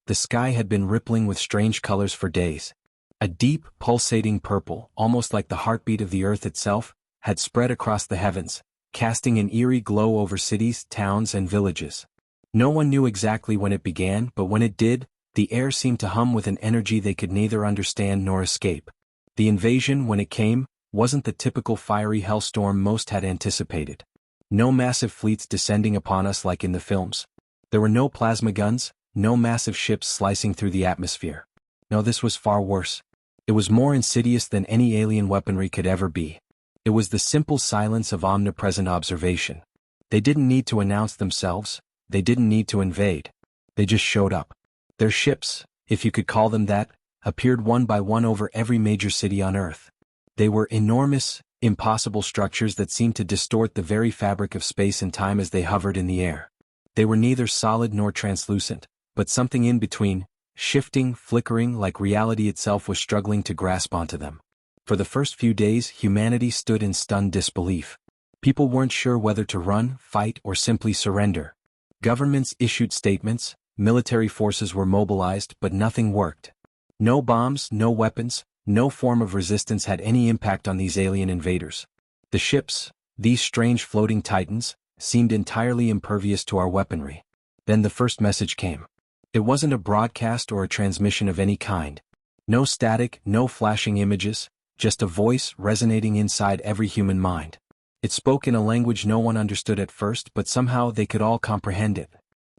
The sky had been rippling with strange colors for days. A deep, pulsating purple, almost like the heartbeat of the earth itself, had spread across the heavens, casting an eerie glow over cities, towns, and villages. No one knew exactly when it began, but when it did, the air seemed to hum with an energy they could neither understand nor escape. The invasion, when it came, wasn't the typical fiery hellstorm most had anticipated. No massive fleets descending upon us like in the films. There were no plasma guns, no massive ships slicing through the atmosphere. No, this was far worse. It was more insidious than any alien weaponry could ever be. It was the simple silence of omnipresent observation. They didn't need to announce themselves, they didn't need to invade. They just showed up. Their ships, if you could call them that, appeared one by one over every major city on Earth. They were enormous, impossible structures that seemed to distort the very fabric of space and time as they hovered in the air. They were neither solid nor translucent, but something in between, shifting, flickering like reality itself was struggling to grasp onto them. For the first few days, humanity stood in stunned disbelief. People weren't sure whether to run, fight, or simply surrender. Governments issued statements, military forces were mobilized, but nothing worked. No bombs, no weapons, no form of resistance had any impact on these alien invaders. The ships, these strange floating titans, seemed entirely impervious to our weaponry. Then the first message came. It wasn't a broadcast or a transmission of any kind. No static, no flashing images, just a voice resonating inside every human mind. It spoke in a language no one understood at first, but somehow they could all comprehend it.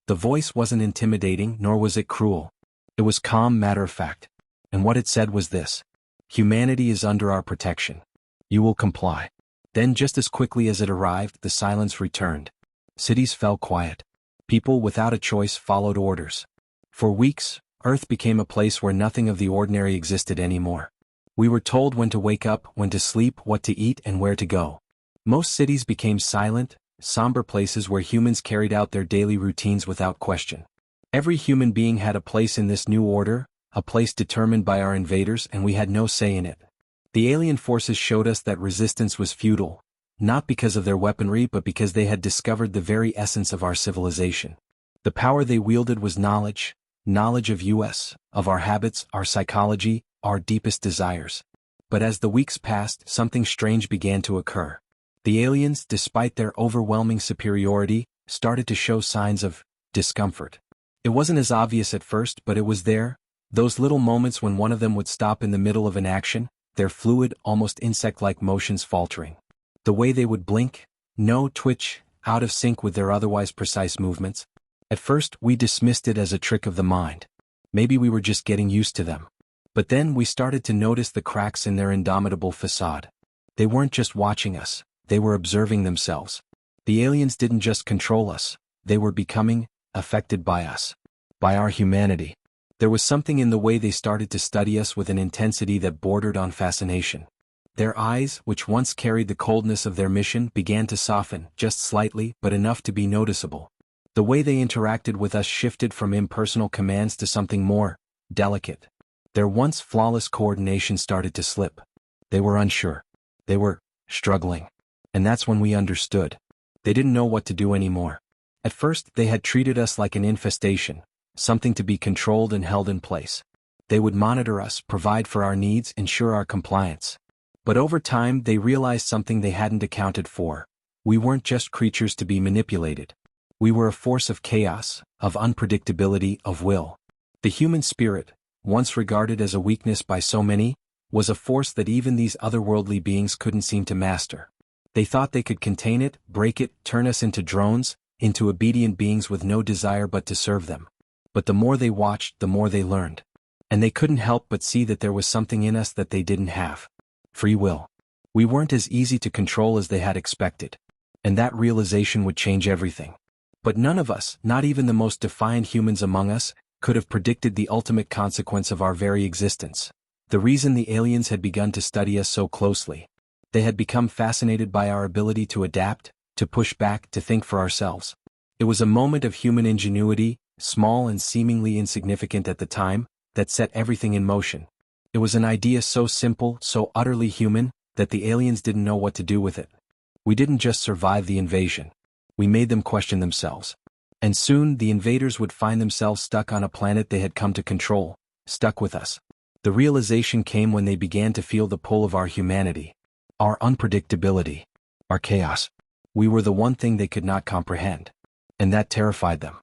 The voice wasn't intimidating, nor was it cruel. It was calm, matter-of-fact. And what it said was this: humanity is under our protection. You will comply. Then just as quickly as it arrived, the silence returned. Cities fell quiet. People without a choice followed orders. For weeks, Earth became a place where nothing of the ordinary existed anymore. We were told when to wake up, when to sleep, what to eat, and where to go. Most cities became silent, somber places where humans carried out their daily routines without question. Every human being had a place in this new order, a place determined by our invaders, and we had no say in it. The alien forces showed us that resistance was futile, not because of their weaponry but because they had discovered the very essence of our civilization. The power they wielded was knowledge of us, of our habits, our psychology, our deepest desires. But as the weeks passed, something strange began to occur. The aliens, despite their overwhelming superiority, started to show signs of discomfort. It wasn't as obvious at first, but it was there. Those little moments when one of them would stop in the middle of an action, their fluid, almost insect-like motions faltering. The way they would blink, no twitch, out of sync with their otherwise precise movements. At first, we dismissed it as a trick of the mind. Maybe we were just getting used to them. But then we started to notice the cracks in their indomitable facade. They weren't just watching us, they were observing themselves. The aliens didn't just control us, they were becoming affected by us, by our humanity. There was something in the way they started to study us with an intensity that bordered on fascination. Their eyes, which once carried the coldness of their mission, began to soften, just slightly, but enough to be noticeable. The way they interacted with us shifted from impersonal commands to something more delicate. Their once flawless coordination started to slip. They were unsure. They were struggling. And that's when we understood. They didn't know what to do anymore. At first, they had treated us like an infestation, something to be controlled and held in place. They would monitor us, provide for our needs, ensure our compliance. But over time, they realized something they hadn't accounted for. We weren't just creatures to be manipulated. We were a force of chaos, of unpredictability, of will. The human spirit, once regarded as a weakness by so many, was a force that even these otherworldly beings couldn't seem to master. They thought they could contain it, break it, turn us into drones, into obedient beings with no desire but to serve them. But the more they watched, the more they learned. And they couldn't help but see that there was something in us that they didn't have. Free will. We weren't as easy to control as they had expected. And that realization would change everything. But none of us, not even the most defiant humans among us, could have predicted the ultimate consequence of our very existence. The reason the aliens had begun to study us so closely. They had become fascinated by our ability to adapt, to push back, to think for ourselves. It was a moment of human ingenuity, small and seemingly insignificant at the time, that set everything in motion. It was an idea so simple, so utterly human, that the aliens didn't know what to do with it. We didn't just survive the invasion. We made them question themselves. And soon the invaders would find themselves stuck on a planet they had come to control, stuck with us. The realization came when they began to feel the pull of our humanity, our unpredictability, our chaos. We were the one thing they could not comprehend. And that terrified them.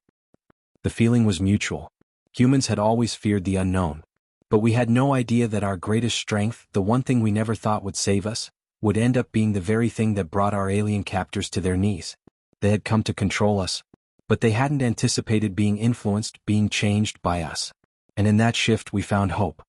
The feeling was mutual. Humans had always feared the unknown. But we had no idea that our greatest strength, the one thing we never thought would save us, would end up being the very thing that brought our alien captors to their knees. They had come to control us, but they hadn't anticipated being influenced, being changed by us. And in that shift we found hope.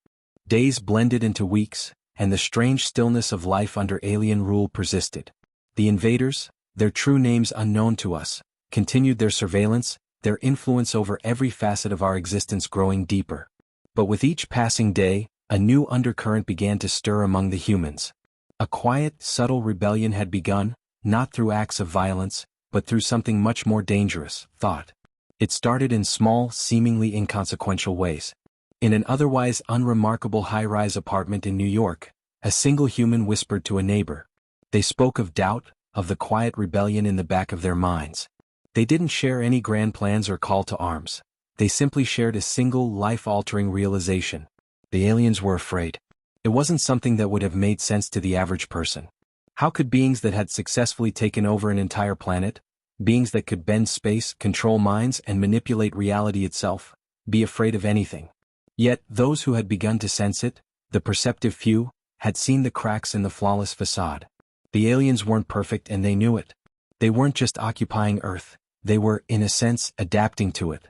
Days blended into weeks, and the strange stillness of life under alien rule persisted. The invaders, their true names unknown to us, continued their surveillance, their influence over every facet of our existence growing deeper. But with each passing day, a new undercurrent began to stir among the humans. A quiet, subtle rebellion had begun, not through acts of violence, but through something much more dangerous, thought. It started in small, seemingly inconsequential ways. In an otherwise unremarkable high-rise apartment in New York, a single human whispered to a neighbor. They spoke of doubt, of the quiet rebellion in the back of their minds. They didn't share any grand plans or call to arms. They simply shared a single life-altering realization. The aliens were afraid. It wasn't something that would have made sense to the average person. How could beings that had successfully taken over an entire planet, beings that could bend space, control minds, and manipulate reality itself, be afraid of anything? Yet, those who had begun to sense it, the perceptive few, had seen the cracks in the flawless facade. The aliens weren't perfect and they knew it. They weren't just occupying Earth, they were, in a sense, adapting to it.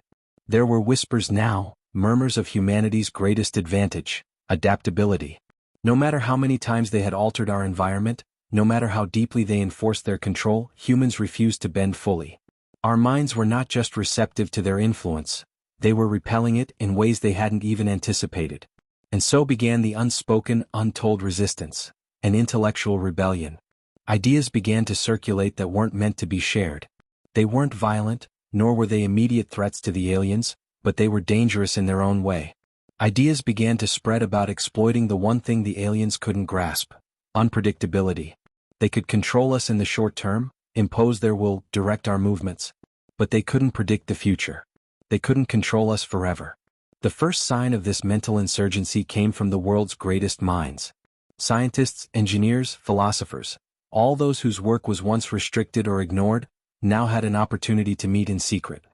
There were whispers now, murmurs of humanity's greatest advantage, adaptability. No matter how many times they had altered our environment, no matter how deeply they enforced their control, humans refused to bend fully. Our minds were not just receptive to their influence, they were repelling it in ways they hadn't even anticipated. And so began the unspoken, untold resistance, an intellectual rebellion. Ideas began to circulate that weren't meant to be shared. They weren't violent, nor were they immediate threats to the aliens, but they were dangerous in their own way. Ideas began to spread about exploiting the one thing the aliens couldn't grasp: unpredictability. They could control us in the short term, impose their will, direct our movements. But they couldn't predict the future. They couldn't control us forever. The first sign of this mental insurgency came from the world's greatest minds. Scientists, engineers, philosophers, all those whose work was once restricted or ignored, now had an opportunity to meet in secret.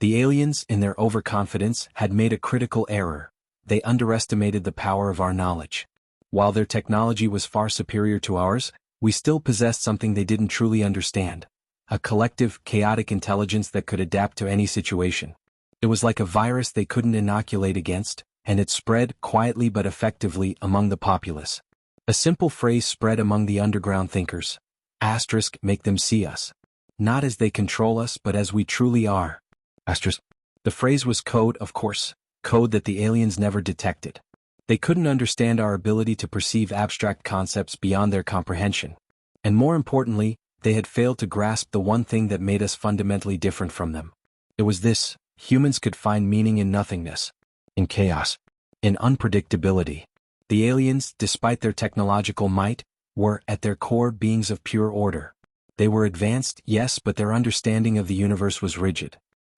The aliens, in their overconfidence, had made a critical error. They underestimated the power of our knowledge. While their technology was far superior to ours, we still possessed something they didn't truly understand: a collective, chaotic intelligence that could adapt to any situation. It was like a virus they couldn't inoculate against, and it spread, quietly but effectively, among the populace. A simple phrase spread among the underground thinkers. Asterisk, make them see us. Not as they control us, but as we truly are. Asterisk. The phrase was code, of course, code that the aliens never detected. They couldn't understand our ability to perceive abstract concepts beyond their comprehension. And more importantly, they had failed to grasp the one thing that made us fundamentally different from them. It was this: humans could find meaning in nothingness, in chaos, in unpredictability. The aliens, despite their technological might, were, at their core, beings of pure order. They were advanced, yes, but their understanding of the universe was rigid.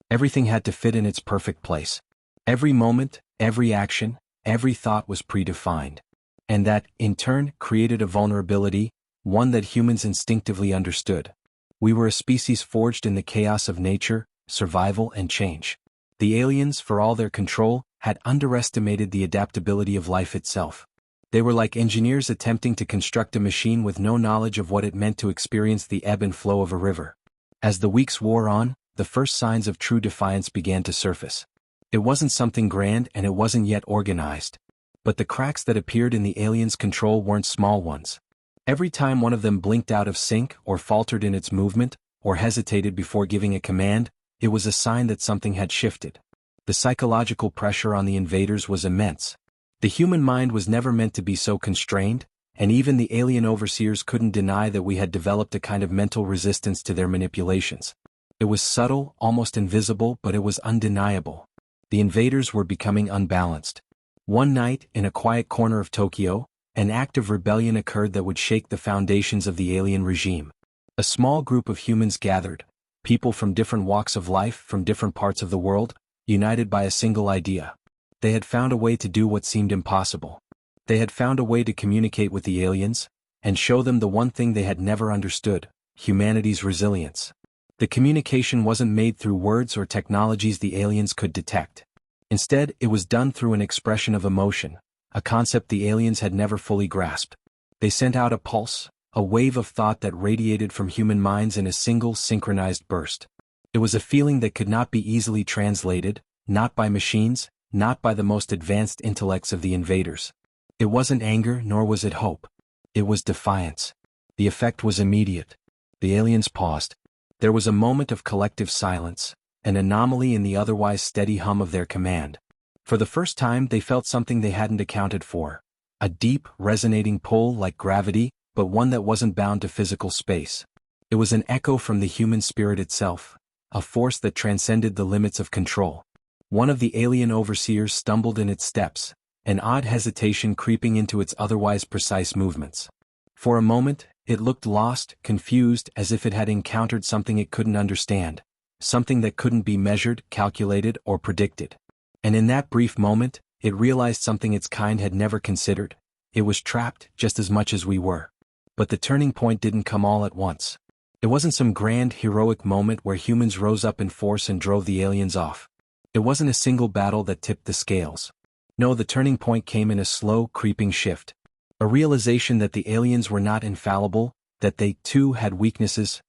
Everything had to fit in its perfect place. Every moment, every action, every thought was predefined. And that, in turn, created a vulnerability, one that humans instinctively understood. We were a species forged in the chaos of nature, survival, and change. The aliens, for all their control, had underestimated the adaptability of life itself. They were like engineers attempting to construct a machine with no knowledge of what it meant to experience the ebb and flow of a river. As the weeks wore on, the first signs of true defiance began to surface. It wasn't something grand and it wasn't yet organized. But the cracks that appeared in the aliens' control weren't small ones. Every time one of them blinked out of sync or faltered in its movement, or hesitated before giving a command, it was a sign that something had shifted. The psychological pressure on the invaders was immense. The human mind was never meant to be so constrained, and even the alien overseers couldn't deny that we had developed a kind of mental resistance to their manipulations. It was subtle, almost invisible, but it was undeniable. The invaders were becoming unbalanced. One night, in a quiet corner of Tokyo, an act of rebellion occurred that would shake the foundations of the alien regime. A small group of humans gathered, people from different walks of life, from different parts of the world, united by a single idea. They had found a way to do what seemed impossible. They had found a way to communicate with the aliens, and show them the one thing they had never understood: humanity's resilience. The communication wasn't made through words or technologies the aliens could detect. Instead, it was done through an expression of emotion, a concept the aliens had never fully grasped. They sent out a pulse, a wave of thought that radiated from human minds in a single synchronized burst. It was a feeling that could not be easily translated, not by machines, not by the most advanced intellects of the invaders. It wasn't anger, nor was it hope. It was defiance. The effect was immediate. The aliens paused. There was a moment of collective silence, an anomaly in the otherwise steady hum of their command. For the first time they felt something they hadn't accounted for. A deep, resonating pull like gravity, but one that wasn't bound to physical space. It was an echo from the human spirit itself, a force that transcended the limits of control. One of the alien overseers stumbled in its steps, an odd hesitation creeping into its otherwise precise movements. For a moment, it looked lost, confused, as if it had encountered something it couldn't understand, something that couldn't be measured, calculated, or predicted. And in that brief moment, it realized something its kind had never considered: it was trapped just as much as we were. But the turning point didn't come all at once. It wasn't some grand, heroic moment where humans rose up in force and drove the aliens off. It wasn't a single battle that tipped the scales. No, the turning point came in a slow, creeping shift. A realization that the aliens were not infallible, that they, too, had weaknesses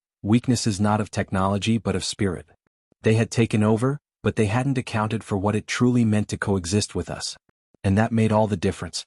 not of technology but of spirit. They had taken over, but they hadn't accounted for what it truly meant to coexist with us. And that made all the difference.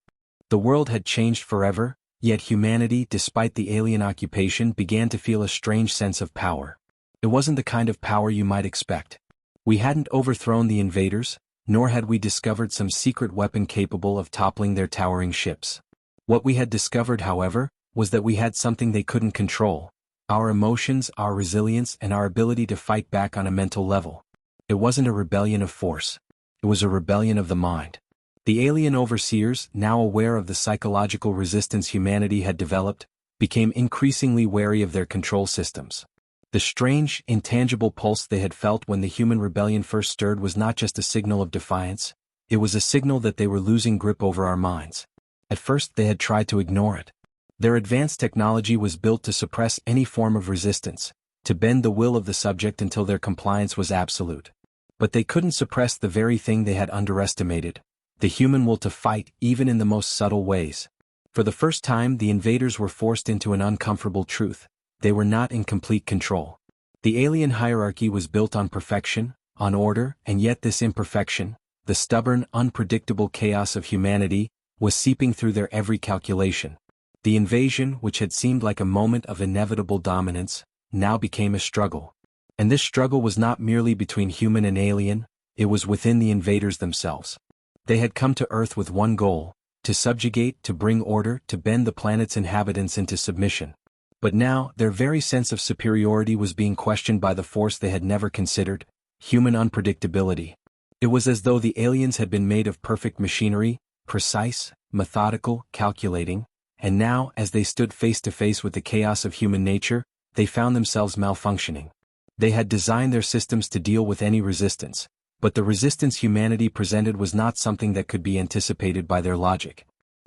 The world had changed forever, yet humanity, despite the alien occupation, began to feel a strange sense of power. It wasn't the kind of power you might expect. We hadn't overthrown the invaders, nor had we discovered some secret weapon capable of toppling their towering ships. What we had discovered, however, was that we had something they couldn't control: our emotions, our resilience, and our ability to fight back on a mental level. It wasn't a rebellion of force. It was a rebellion of the mind. The alien overseers, now aware of the psychological resistance humanity had developed, became increasingly wary of their control systems. The strange, intangible pulse they had felt when the human rebellion first stirred was not just a signal of defiance, it was a signal that they were losing grip over our minds. At first they had tried to ignore it. Their advanced technology was built to suppress any form of resistance, to bend the will of the subject until their compliance was absolute. But they couldn't suppress the very thing they had underestimated: the human will to fight, even in the most subtle ways. For the first time, the invaders were forced into an uncomfortable truth: they were not in complete control. The alien hierarchy was built on perfection, on order, and yet this imperfection, the stubborn, unpredictable chaos of humanity, was seeping through their every calculation. The invasion, which had seemed like a moment of inevitable dominance, now became a struggle. And this struggle was not merely between human and alien, it was within the invaders themselves. They had come to Earth with one goal: to subjugate, to bring order, to bend the planet's inhabitants into submission. But now, their very sense of superiority was being questioned by the force they had never considered: human unpredictability. It was as though the aliens had been made of perfect machinery, precise, methodical, calculating, and now, as they stood face to face with the chaos of human nature, they found themselves malfunctioning. They had designed their systems to deal with any resistance, but the resistance humanity presented was not something that could be anticipated by their logic.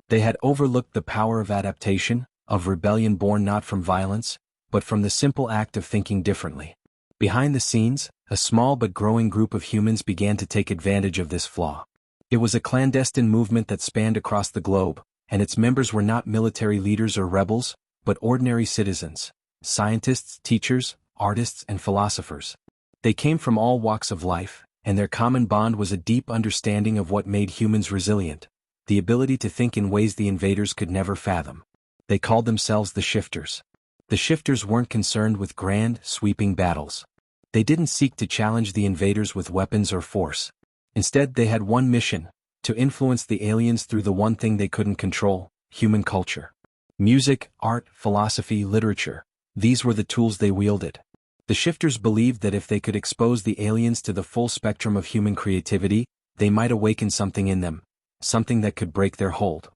They had overlooked the power of adaptation, of rebellion born not from violence, but from the simple act of thinking differently. Behind the scenes, a small but growing group of humans began to take advantage of this flaw. It was a clandestine movement that spanned across the globe, and its members were not military leaders or rebels, but ordinary citizens, scientists, teachers, artists, and philosophers. They came from all walks of life, and their common bond was a deep understanding of what made humans resilient: the ability to think in ways the invaders could never fathom. They called themselves the Shifters. The Shifters weren't concerned with grand, sweeping battles. They didn't seek to challenge the invaders with weapons or force. Instead, they had one mission: to influence the aliens through the one thing they couldn't control: human culture. Music, art, philosophy, literature. These were the tools they wielded. The Shifters believed that if they could expose the aliens to the full spectrum of human creativity, they might awaken something in them, something that could break their hold.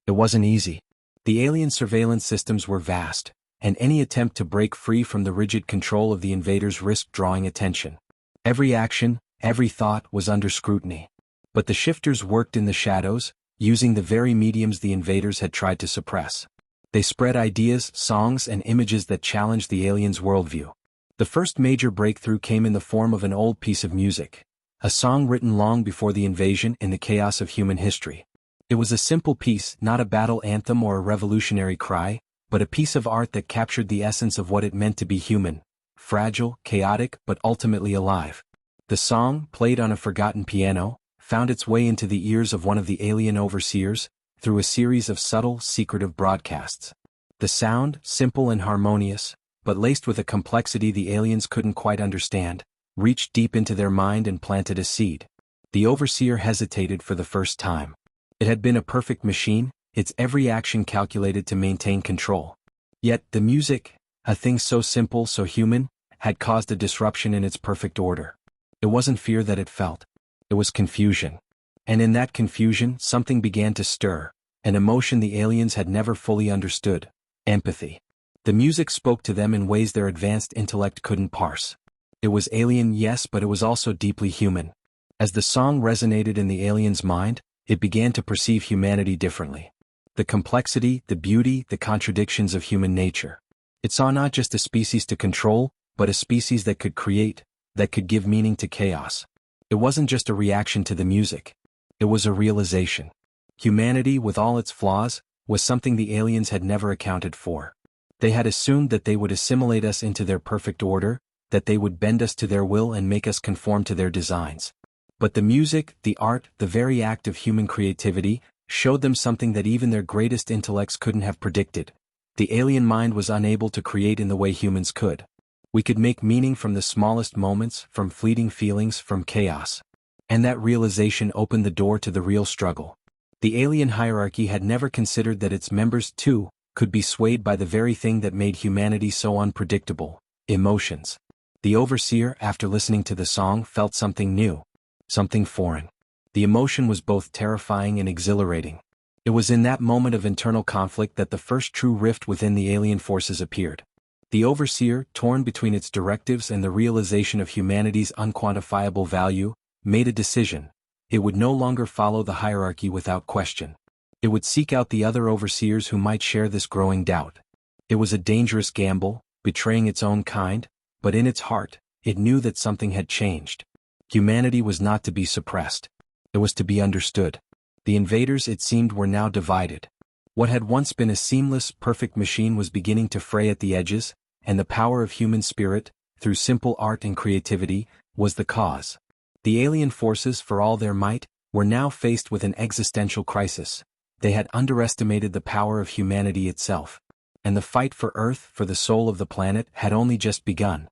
It wasn't easy. The alien surveillance systems were vast, and any attempt to break free from the rigid control of the invaders risked drawing attention. Every action, every thought was under scrutiny. But the shifters worked in the shadows, using the very mediums the invaders had tried to suppress. They spread ideas, songs, and images that challenged the aliens' worldview. The first major breakthrough came in the form of an old piece of music, a song written long before the invasion in the chaos of human history. It was a simple piece, not a battle anthem or a revolutionary cry, but a piece of art that captured the essence of what it meant to be human, fragile, chaotic, but ultimately alive. The song, played on a forgotten piano, found its way into the ears of one of the alien overseers, through a series of subtle, secretive broadcasts. The sound, simple and harmonious, but laced with a complexity the aliens couldn't quite understand, reached deep into their mind and planted a seed. The overseer hesitated for the first time. It had been a perfect machine, its every action calculated to maintain control. Yet the music, a thing so simple, so human, had caused a disruption in its perfect order. It wasn't fear that it felt. It was confusion. And in that confusion, something began to stir, an emotion the aliens had never fully understood: empathy. The music spoke to them in ways their advanced intellect couldn't parse. It was alien, yes, but it was also deeply human. As the song resonated in the alien's mind, it began to perceive humanity differently. The complexity, the beauty, the contradictions of human nature. It saw not just a species to control, but a species that could create, that could give meaning to chaos. It wasn't just a reaction to the music. It was a realization. Humanity, with all its flaws, was something the aliens had never accounted for. They had assumed that they would assimilate us into their perfect order, that they would bend us to their will and make us conform to their designs. But the music, the art, the very act of human creativity, showed them something that even their greatest intellects couldn't have predicted. The alien mind was unable to create in the way humans could. We could make meaning from the smallest moments, from fleeting feelings, from chaos. And that realization opened the door to the real struggle. The alien hierarchy had never considered that its members, too, could be swayed by the very thing that made humanity so unpredictable: emotions. The overseer, after listening to the song, felt something new, something foreign. The emotion was both terrifying and exhilarating. It was in that moment of internal conflict that the first true rift within the alien forces appeared. The overseer, torn between its directives and the realization of humanity's unquantifiable value, made a decision. It would no longer follow the hierarchy without question. It would seek out the other overseers who might share this growing doubt. It was a dangerous gamble, betraying its own kind, but in its heart, it knew that something had changed. Humanity was not to be suppressed. It was to be understood. The invaders, it seemed, were now divided. What had once been a seamless, perfect machine was beginning to fray at the edges, and the power of human spirit, through simple art and creativity, was the cause. The alien forces, for all their might, were now faced with an existential crisis. They had underestimated the power of humanity itself. And the fight for Earth, for the soul of the planet, had only just begun.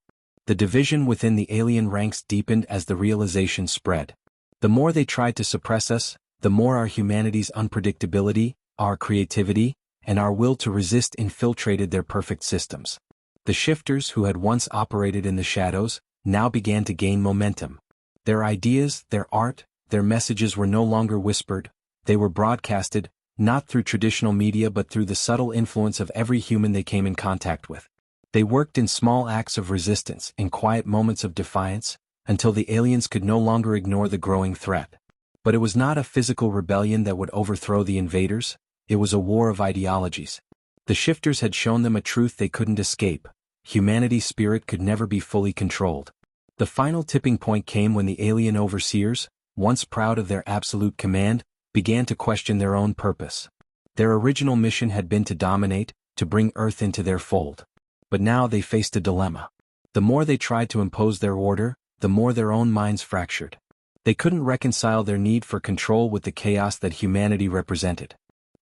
The division within the alien ranks deepened as the realization spread. The more they tried to suppress us, the more our humanity's unpredictability, our creativity, and our will to resist infiltrated their perfect systems. The shifters, who had once operated in the shadows, now began to gain momentum. Their ideas, their art, their messages were no longer whispered. They were broadcasted, not through traditional media but through the subtle influence of every human they came in contact with. They worked in small acts of resistance, in quiet moments of defiance, until the aliens could no longer ignore the growing threat. But it was not a physical rebellion that would overthrow the invaders. It was a war of ideologies. The shifters had shown them a truth they couldn't escape: humanity's spirit could never be fully controlled. The final tipping point came when the alien overseers, once proud of their absolute command, began to question their own purpose. Their original mission had been to dominate, to bring Earth into their fold. But now they faced a dilemma. The more they tried to impose their order, the more their own minds fractured. They couldn't reconcile their need for control with the chaos that humanity represented.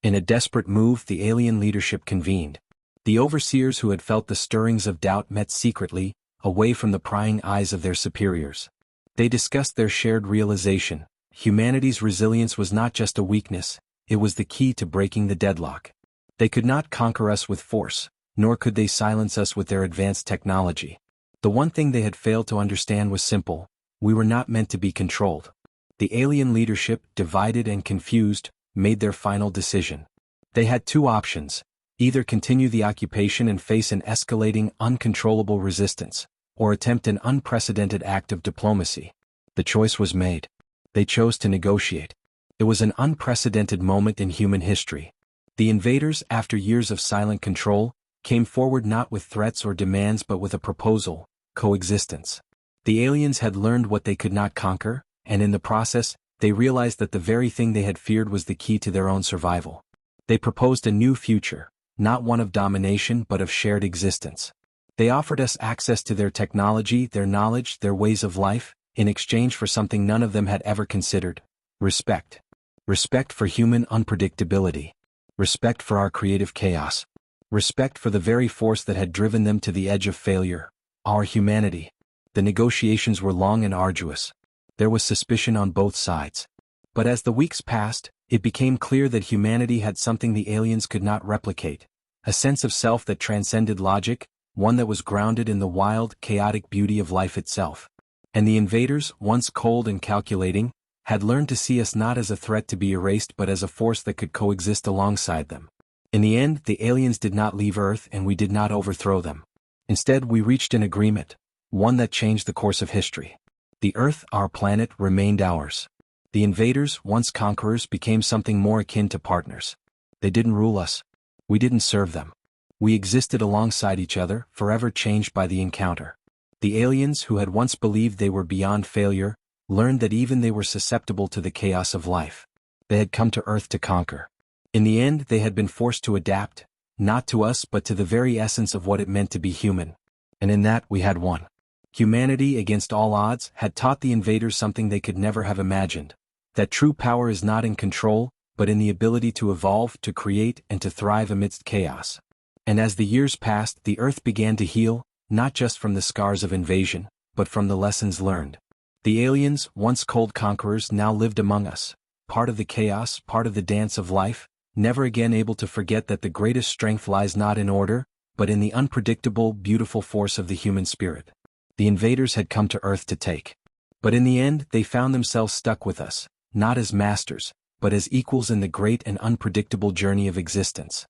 In a desperate move, the alien leadership convened. The overseers who had felt the stirrings of doubt met secretly, away from the prying eyes of their superiors. They discussed their shared realization: humanity's resilience was not just a weakness, it was the key to breaking the deadlock. They could not conquer us with force, nor could they silence us with their advanced technology. The one thing they had failed to understand was simple: we were not meant to be controlled. The alien leadership, divided and confused, made their final decision. They had two options: Either continue the occupation and face an escalating, uncontrollable resistance, or attempt an unprecedented act of diplomacy. The choice was made. They chose to negotiate. It was an unprecedented moment in human history. The invaders, after years of silent control, came forward not with threats or demands but with a proposal: coexistence. The aliens had learned what they could not conquer, and in the process, they realized that the very thing they had feared was the key to their own survival. They proposed a new future, not one of domination but of shared existence. They offered us access to their technology, their knowledge, their ways of life, in exchange for something none of them had ever considered: respect. Respect for human unpredictability. Respect for our creative chaos. Respect for the very force that had driven them to the edge of failure: our humanity. The negotiations were long and arduous. There was suspicion on both sides. But as the weeks passed, it became clear that humanity had something the aliens could not replicate: a sense of self that transcended logic, one that was grounded in the wild, chaotic beauty of life itself. And the invaders, once cold and calculating, had learned to see us not as a threat to be erased but as a force that could coexist alongside them. In the end, the aliens did not leave Earth and we did not overthrow them. Instead, we reached an agreement, one that changed the course of history. The Earth, our planet, remained ours. The invaders, once conquerors, became something more akin to partners. They didn't rule us. We didn't serve them. We existed alongside each other, forever changed by the encounter. The aliens, who had once believed they were beyond failure, learned that even they were susceptible to the chaos of life. They had come to Earth to conquer. In the end, they had been forced to adapt, not to us but to the very essence of what it meant to be human. And in that we had won. Humanity, against all odds, had taught the invaders something they could never have imagined: that true power is not in control, but in the ability to evolve, to create, and to thrive amidst chaos. And as the years passed, the Earth began to heal, not just from the scars of invasion, but from the lessons learned. The aliens, once cold conquerors, now lived among us, part of the chaos, part of the dance of life, never again able to forget that the greatest strength lies not in order, but in the unpredictable, beautiful force of the human spirit. The invaders had come to Earth to take. But in the end, they found themselves stuck with us, not as masters, but as equals in the great and unpredictable journey of existence.